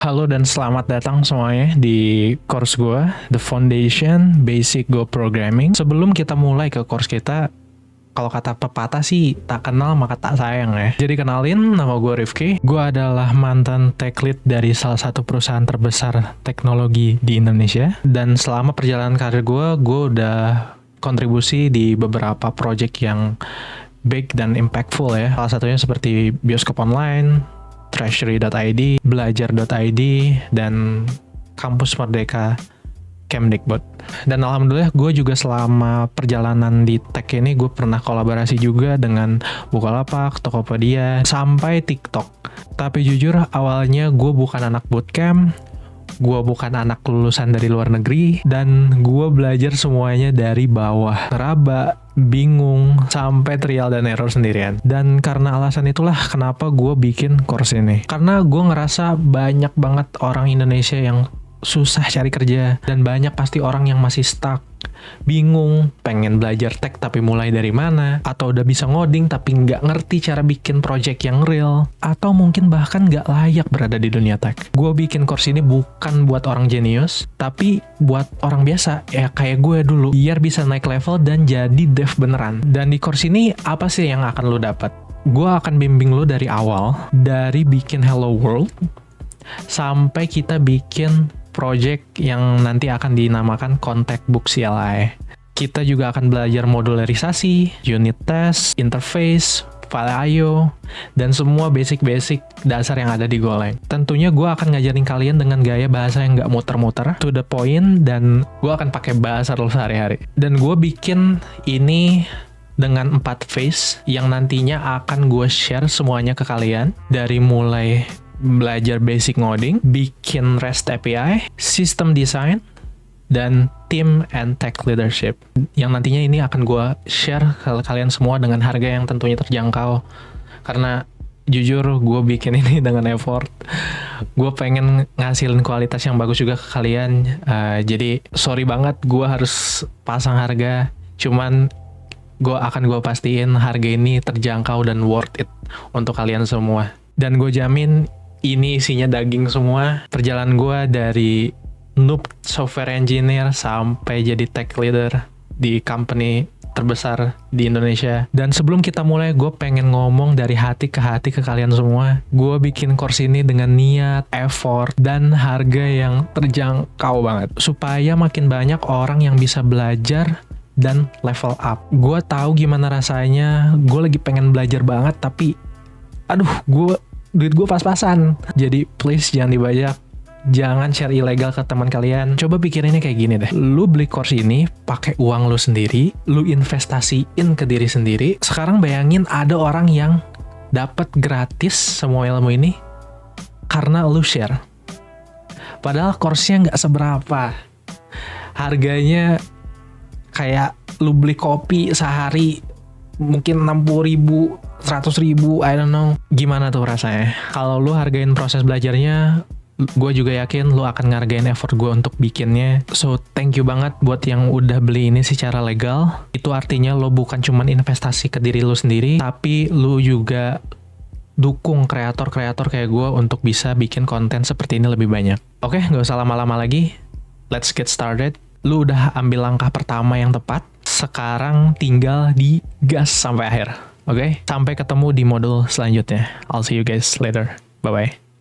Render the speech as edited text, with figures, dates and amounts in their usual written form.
Halo dan selamat datang semuanya di course gue, The Foundation Basic Go Programming. Sebelum kita mulai ke course kita, kalau kata pepatah sih, tak kenal maka tak sayang ya. Jadi kenalin, nama gue Rifki. Gue adalah mantan tech lead dari salah satu perusahaan terbesar teknologi di Indonesia. Dan selama perjalanan karir gue udah kontribusi di beberapa project yang big dan impactful ya. Salah satunya seperti Bioskop Online, Treasury.id, Belajar.id, dan Kampus Merdeka Kemdikbud. Dan alhamdulillah gue juga selama perjalanan di tech ini gue pernah kolaborasi juga dengan Bukalapak, Tokopedia, sampai TikTok. Tapi jujur awalnya gue bukan anak bootcamp, gue bukan anak lulusan dari luar negeri, dan gue belajar semuanya dari bawah. Ngeraba, bingung, sampai trial dan error sendirian. Dan karena alasan itulah kenapa gue bikin course ini. Karena gue ngerasa banyak banget orang Indonesia yang susah cari kerja. Dan banyak pasti orang yang masih stuck, bingung, pengen belajar tech tapi mulai dari mana, atau udah bisa ngoding tapi nggak ngerti cara bikin project yang real, atau mungkin bahkan nggak layak berada di dunia tech. Gue bikin course ini bukan buat orang jenius, tapi buat orang biasa, ya kayak gue dulu, biar bisa naik level dan jadi dev beneran. Dan di course ini, apa sih yang akan lo dapat? Gue akan bimbing lo dari awal, dari bikin Hello World, sampai kita bikin project yang nanti akan dinamakan Contact Book CLI. Kita juga akan belajar modularisasi, unit test, interface, file I/O, dan semua basic-basic dasar yang ada di Golang. Tentunya gue akan ngajarin kalian dengan gaya bahasa yang nggak muter-muter, to the point, dan gue akan pakai bahasa lo sehari-hari. Dan gue bikin ini dengan 4 phase yang nantinya akan gue share semuanya ke kalian, dari mulai belajar basic ngoding, bikin REST API, system design, dan team and tech leadership. Yang nantinya ini akan gue share ke kalian semua dengan harga yang tentunya terjangkau. Karena jujur gue bikin ini dengan effort. Gue pengen ngasilin kualitas yang bagus juga ke kalian. Jadi sorry banget gue harus pasang harga. Cuman gue pastiin harga ini terjangkau dan worth it untuk kalian semua. Dan gue jamin ini isinya daging semua. Perjalanan gue dari noob software engineer sampai jadi tech leader di company terbesar di Indonesia. Dan sebelum kita mulai, gue pengen ngomong dari hati ke kalian semua. Gue bikin course ini dengan niat, effort, dan harga yang terjangkau banget. Supaya makin banyak orang yang bisa belajar dan level up. Gue tahu gimana rasanya. Gue lagi pengen belajar banget, tapi duit gue pas-pasan. Jadi please jangan dibajak, jangan share ilegal ke teman kalian. Coba pikirinnya kayak gini deh. Lu beli course ini pakai uang lu sendiri, lu investasiin ke diri sendiri. Sekarang bayangin ada orang yang dapat gratis semua ilmu ini karena lu share. Padahal course-nya nggak seberapa. Harganya kayak lu beli kopi sehari mungkin 60.000, 100.000, I don't know. Gimana tuh rasanya? Kalau lu hargain proses belajarnya, gue juga yakin lu akan ngargain effort gue untuk bikinnya. So, thank you banget buat yang udah beli ini secara legal. Itu artinya lo bukan cuman investasi ke diri lu sendiri, tapi lu juga dukung kreator-kreator kayak gue untuk bisa bikin konten seperti ini lebih banyak. Oke, gak usah lama-lama lagi. Let's get started. Lu udah ambil langkah pertama yang tepat. Sekarang tinggal digas sampai akhir. Oke? Sampai ketemu di modul selanjutnya. I'll see you guys later. Bye-bye.